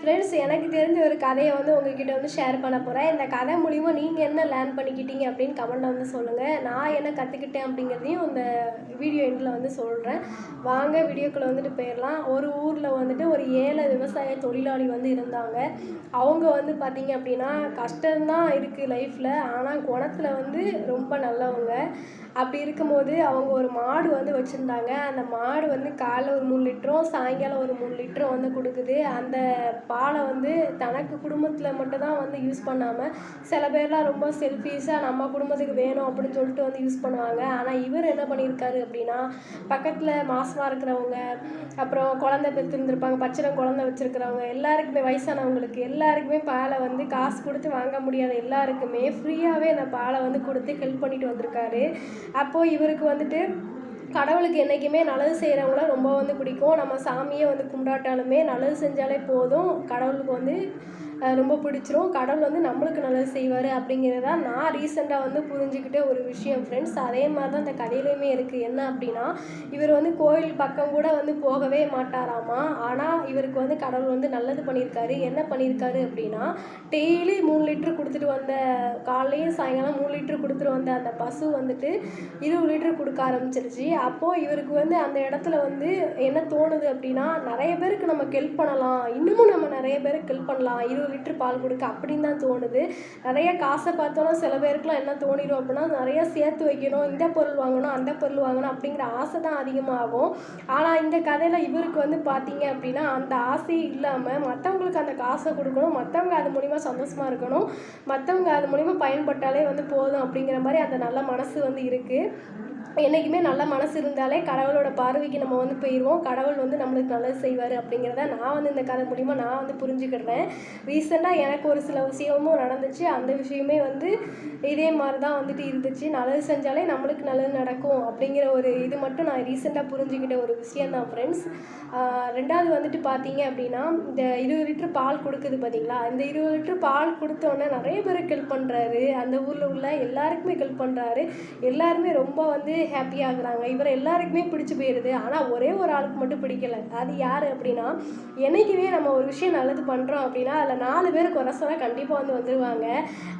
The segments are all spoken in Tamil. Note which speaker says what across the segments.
Speaker 1: ஃப்ரெண்ட்ஸ், எனக்கு தெரிஞ்ச ஒரு கதையை வந்து உங்ககிட்ட வந்து ஷேர் பண்ண போகிறேன். இந்த கதை மூலிமா நீங்கள் என்ன லேர்ன் பண்ணிக்கிட்டீங்க அப்படின்னு கமெண்ட்டில் வந்து சொல்லுங்கள். நான் என்ன கற்றுக்கிட்டேன் அப்படிங்கிறதையும் இந்த வீடியோ எண்டில் வந்து சொல்கிறேன். வாங்க வீடியோக்குள்ளே வந்துட்டு போயிடலாம். ஒரு ஊரில் வந்துட்டு ஒரு 7 விவசாய தொழிலாளி வந்து இருந்தாங்க. அவங்க வந்து பார்த்திங்க அப்படின்னா கஷ்டம்தான் இருக்குது லைஃப்பில், ஆனால் குணத்தில் வந்து ரொம்ப நல்லவங்க. அப்படி இருக்கும்போது அவங்க ஒரு மாடு வந்து வச்சுருந்தாங்க. அந்த மாடு வந்து காலைல ஒரு 3 லிட்டரும் சாயங்காலம் ஒரு 3 லிட்டரும் வந்து கொடுக்குது. அந்த பாலை வந்து தனக்கு குடும்பத்தில் மட்டும்தான் வந்து யூஸ் பண்ணாமல், சில பேர்லாம் ரொம்ப செல்ஃபிஷாக நம்ம குடும்பத்துக்கு வேணும் அப்படின்னு சொல்லிட்டு வந்து யூஸ் பண்ணுவாங்க. ஆனால் இவர் என்ன பண்ணியிருக்காரு அப்படின்னா, பக்கத்தில் மாசமாக இருக்கிறவங்க, அப்புறம் குழந்தை பெற்றிருந்திருப்பாங்க, பச்சிளம் குழந்தை வச்சுருக்கிறவங்க எல்லாருக்குமே, வயசானவங்களுக்கு எல்லாருக்குமே பாலை வந்து காசு கொடுத்து வாங்க முடியாத எல்லாருக்குமே ஃப்ரீயாகவே அந்த பாலை வந்து கொடுத்து ஹெல்ப் பண்ணிட்டு வந்திருக்காரு. அப்போது இவருக்கு வந்துட்டு கடவுளுக்கு என்றைக்குமே நல்லது செய்கிறவங்கள ரொம்ப வந்து பிடிக்கும். நம்ம சாமியே வந்து கும்பிடாட்டாலுமே நல்லது செஞ்சாலே போதும், கடவுளுக்கு வந்து ரொம்ப பிடிச்சிரும். கடவுள் வந்து நம்மளுக்கு நல்லது செய்வார் அப்படிங்கிறத நான் ரீசெண்டாக வந்து புரிஞ்சுக்கிட்ட ஒரு விஷயம் ஃப்ரெண்ட்ஸ். அதே மாதிரி தான் இந்த கதையிலையுமே இருக்குது. என்ன அப்படின்னா, இவர் வந்து கோயில் பக்கம் கூட வந்து போகவே மாட்டாராமா. ஆனால் இவருக்கு வந்து கடவுள் வந்து நல்லது பண்ணியிருக்காரு. என்ன பண்ணியிருக்காரு அப்படின்னா, டெய்லி 3 லிட்டர் கொடுத்துட்டு வந்த, காலையும் சாயங்காலம் 3 லிட்டர் கொடுத்துட்டு வந்த அந்த பசு வந்துட்டு 20 லிட்டர் கொடுக்க ஆரம்பிச்சிருச்சு. அப்போது இவருக்கு வந்து அந்த இடத்துல வந்து என்ன தோணுது அப்படின்னா, நிறைய பேருக்கு நம்ம ஹெல்ப் பண்ணலாம், இன்னமும் நம்ம நிறைய பேருக்கு ஹெல்ப் பண்ணலாம் 20 லிட்டர் பால் கொடுக்க அப்படின்னு தான் தோணுது. நிறைய காசை பார்த்தோன்னா சில பேருக்குலாம் என்ன தோணிடும் அப்படின்னா, நிறையா சேர்த்து வைக்கணும், இந்த பொருள் வாங்கணும், அந்த பொருள் வாங்கணும் அப்படிங்கிற ஆசை தான் அதிகமாகும். ஆனால் இந்த கதையில் இவருக்கு வந்து பார்த்தீங்க அப்படின்னா, அந்த ஆசையே இல்லாமல் மற்றவங்களுக்கு அந்த காசை கொடுக்கணும், மற்றவங்க அது மூலிமா சந்தோஷமாக இருக்கணும், மற்றவங்க அது மூலிமா பயன்பட்டாலே வந்து போதும் அப்படிங்கிற மாதிரி அந்த நல்ல மனசு வந்து இருக்குது. என்றைக்குமே நல்ல மனசு இருந்தாலே கடவுளோட பார்வைக்கு நம்ம வந்து போயிடுவோம். கடவுள் வந்து நம்மளுக்கு நல்லது செய்வார் அப்படிங்கிறத நான் வந்து இந்த கதை மூலிமா நான் வந்து புரிஞ்சுக்கிடுறேன். ரீசெண்டாக எனக்கு ஒரு சில விஷயமும் நடந்துச்சு. அந்த விஷயமே வந்து இதே மாதிரி தான் வந்துட்டு இருந்துச்சு. நல்லது செஞ்சாலே நம்மளுக்கு நல்லது நடக்கும் அப்படிங்கிற ஒரு இது மட்டும் நான் ரீசெண்டாக புரிஞ்சுக்கிட்ட ஒரு விஷயந்தான் ஃப்ரெண்ட்ஸ். ரெண்டாவது வந்துட்டு பார்த்தீங்க அப்படின்னா, இந்த 20 லிட்டர் பால் கொடுக்குது பார்த்தீங்களா, இந்த 20 லிட்டர் பால் கொடுத்தோன்னே நிறைய பேருக்கு ஹெல்ப் பண்ணுறாரு. அந்த ஊரில் உள்ள எல்லாருக்குமே ஹெல்ப் பண்ணுறாரு. எல்லாருமே ரொம்ப வந்து ஹாப்பியாகிறாங்க. இவர் எல்லாருக்குமே பிடிச்சி போயிடுது. ஆனால் ஒரே ஒரு ஆளுக்கு மட்டும் பிடிக்கலை. அது யார் அப்படின்னா, என்றைக்குமே நம்ம ஒரு விஷயம் நல்லது பண்ணுறோம் அப்படின்னா அதில் 4 பேர் குறை சொல்ல கண்டிப்பாக வந்து வந்துடுவாங்க.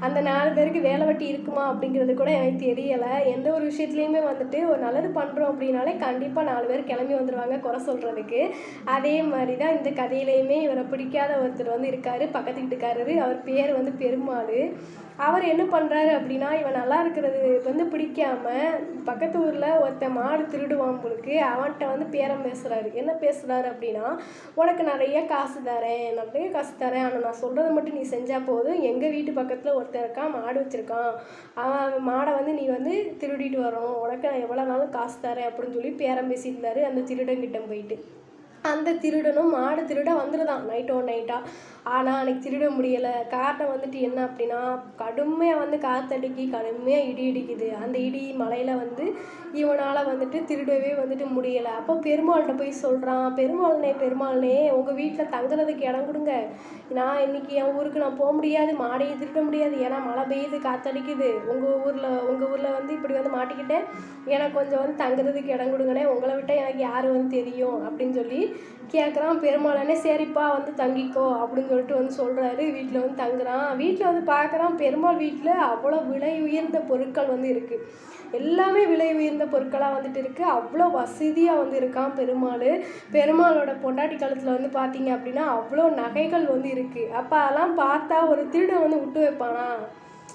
Speaker 1: அந்த 4 பேருக்கு வேலை வெட்டி இருக்குமா அப்படிங்கிறது கூட எனக்கு தெரியலை. எந்த ஒரு விஷயத்துலையுமே வந்துட்டு ஒரு நல்லது பண்ணுறோம் அப்படின்னாலே கண்டிப்பாக 4 பேர் கிளம்பி வந்துடுவாங்க குறை சொல்கிறதுக்கு. அதே மாதிரி தான் இந்த கதையிலையுமே இவரை பிடிக்காத ஒருத்தர் வந்து இருக்கார், பக்கத்து வீட்டுக்காரரு. அவர் பேர் வந்து பெருமாள். அவர் என்ன பண்ணுறாரு அப்படின்னா, இவன் நல்லா இருக்கிறது வந்து பிடிக்காம பக்கத்து ஊரில் ஒருத்தன் மாடு திருடுவான் போலுக்கு, அவன்கிட்ட வந்து பேரம் பேசுகிறாரு. என்ன பேசுகிறாரு அப்படின்னா, உனக்கு நிறைய காசு தரேன், நிறைய காசு தரேன், ஆனால் நான் சொல்கிறத மட்டும் நீ செஞ்சால் போதும். எங்கள் வீட்டு பக்கத்தில் ஒருத்தன் இருக்கான், மாடு வச்சுருக்கான், அவன் மாடை வந்து நீ வந்து திருடிட்டு வரணும், உனக்கு நான் எவ்வளோ நாளும் காசு தரேன் அப்படின்னு சொல்லி பேரம் பேசியிருந்தாரு அந்த திருடங்கிட்ட போயிட்டு. அந்த திருடனும் மாடு திருட வந்துடுதான் நைட்டாக. ஆனால் அன்றைக்கி திருட முடியலை. காரணம் வந்துட்டு என்ன அப்படின்னா, கடுமையாக வந்து காற்றடிக்கி கடுமையாக இடி இடிக்குது. அந்த இடி மழையில் வந்து இவனால் வந்துட்டு திருடவே வந்துட்டு முடியலை. அப்போ பெருமாள்கிட்ட போய் சொல்கிறான், பெருமாள்னே உங்கள் வீட்டில் தங்குறதுக்கு இடம் கொடுங்க, நான் இன்றைக்கி என் ஊருக்கு நான் போக முடியாது, மாடையும் திருட முடியாது, ஏன்னா மழை பெய்யுது, காற்றடிக்குது, உங்கள் ஊரில் வந்து இப்படி வந்து மாட்டிக்கிட்டேன், எனக்கு கொஞ்சம் வந்து தங்குறதுக்கு இடம் கொடுங்கண்ணே, உங்களை விட்டால் எனக்கு யார் வந்து தெரியும் அப்படின்னு சொல்லி கேட்குறான். பெருமாளனே சரிப்பா வந்து தங்கிக்கோ அப்படின்னு சொல்லிட்டு வந்து சொல்கிறாரு. வீட்டில் வந்து தங்குறான். வீட்டில் வந்து பார்க்குறான், பெருமாள் வீட்டில் அவ்வளோ விலை உயர்ந்த பொருட்கள் வந்து இருக்குது. எல்லாமே விலை உயர்ந்த பொருட்களாக வந்துட்டு இருக்குது. அவ்வளோ வசதியாக வந்து இருக்கான் பெருமாளோட பொண்டாட்டி காலத்தில் வந்து பார்த்தீங்க அப்படின்னா அவ்வளோ நகைகள் வந்து இருக்குது. அப்போ அதெல்லாம் பார்த்தா ஒரு திருடன் வந்து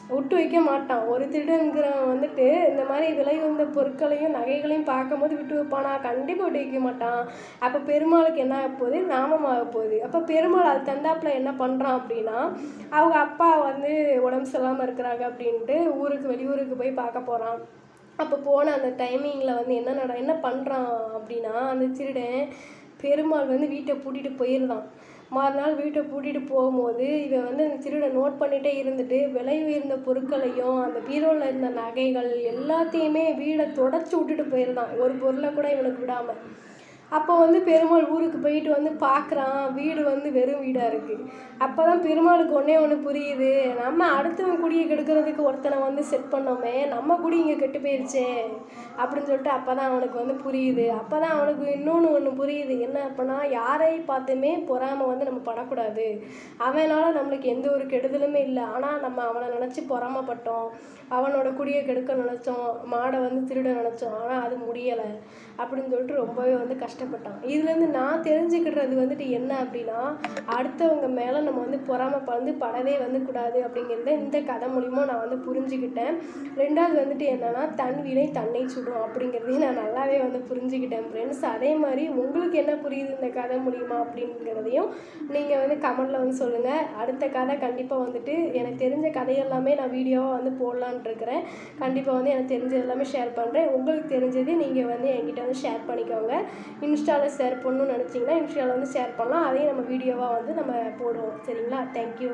Speaker 1: விட்டு வைக்க மாட்டான். ஒரு திருடங்கிறவன் வந்துட்டு இந்த மாதிரி விலை உயர்ந்த பொருட்களையும் நகைகளையும் பார்க்கும்போது விட்டு வைப்பானா? கண்டிப்பாக விட்டு வைக்க மாட்டான். அப்போ பெருமாளுக்கு என்ன ஆக போகுது? நாமமாக போகுது. அப்போ பெருமாள் அது தந்தாப்பில் என்ன பண்ணுறான் அப்படின்னா, அவங்க அப்பா வந்து உடம்பு சரியில்லாமல் இருக்கிறாங்க அப்படின்ட்டு வெளியூருக்கு போய் பார்க்க போகிறான். அப்போ போன அந்த டைமிங்கில் வந்து என்ன பண்ணுறான் அப்படின்னா, அந்த திருடன் பெருமாள் வந்து வீட்டை பூட்டிகிட்டு போயிருந்தான். மறுநாள் வீட்டை பூட்டிகிட்டு போகும்போது இவன் வந்து அந்த திருடை நோட் பண்ணிகிட்டே இருந்துட்டு விலை உயர்ந்த பொருட்களையும் அந்த பீரோவில் இருந்த நகைகள் எல்லாத்தையுமே வீடை தொடச்சி விட்டுட்டு போயிருந்தான். ஒரு பொருளை கூட இவனுக்கு விடாமல். அப்போ வந்து பெருமாள் ஊருக்கு போயிட்டு வந்து பார்க்குறான், வீடு வந்து வெறும் வீடாக இருக்குது. அப்போ தான் பெருமாளுக்கு ஒன்றே ஒன்று புரியுது, நம்ம அடுத்தவன் குடியை கெடுக்கிறதுக்கு ஒருத்தனை வந்து செட் பண்ணோமே, நம்ம குடி இங்கே கெட்டு போயிடுச்சே அப்படின்னு சொல்லிட்டு அப்போ தான் அவனுக்கு வந்து புரியுது. அப்போ தான் அவனுக்கு இன்னொன்று ஒன்று புரியுது, என்ன அப்படின்னா யாரை பார்த்துமே பொறாமை வந்து நம்ம படக்கூடாது. அவனால் நம்மளுக்கு எந்த ஒரு கெடுதலுமே இல்லை, ஆனால் நம்ம அவனை நினச்சி பொறாமப்பட்டோம், அவனோட குடியை கெடுக்க நினச்சோம், மாடை வந்து திருட நினச்சோம், ஆனால் அது முடியலை அப்படின்னு சொல்லிட்டு ரொம்பவே வந்து கஷ்டப்பட்டான். இதுலேருந்து நான் தெரிஞ்சுக்கிடுறது வந்துட்டு என்ன அப்படின்னா, அடுத்தவங்க மேலே நம்ம வந்து பொறாமை படவே வந்து கூடாது அப்படிங்கிறத இந்த கதை மூலிமா நான் வந்து புரிஞ்சுக்கிட்டேன். ரெண்டாவது வந்துட்டு என்னென்னா, தன் வினை தன்னை சுடும் அப்படிங்கிறதையும் நான் நல்லாவே வந்து புரிஞ்சுக்கிட்டேன் ஃப்ரெண்ட்ஸ். அதே மாதிரி உங்களுக்கு என்ன புரியுது இந்த கதை மூலிமா அப்படிங்கிறதையும் நீங்கள் வந்து கமெண்டில் வந்து சொல்லுங்கள். அடுத்த கதை கண்டிப்பாக வந்துட்டு எனக்கு தெரிஞ்ச கதையெல்லாமே நான் வீடியோவாக வந்து போடலான்ட்டு இருக்கிறேன். கண்டிப்பாக வந்து எனக்கு தெரிஞ்சது எல்லாமே ஷேர் பண்ணுறேன். உங்களுக்கு தெரிஞ்சது நீங்கள் வந்து என்கிட்ட வந்து ஷேர் பண்ணிக்கோங்க. இன்ஸ்டாவில் ஷேர் பண்ணணும்னு நினச்சிங்கன்னா இன்ஸ்டாவில் வந்து ஷேர் பண்ணலாம். அதையும் நம்ம வீடியோவாக வந்து நம்ம போடுவோம். சரிங்களா? தேங்க்யூ.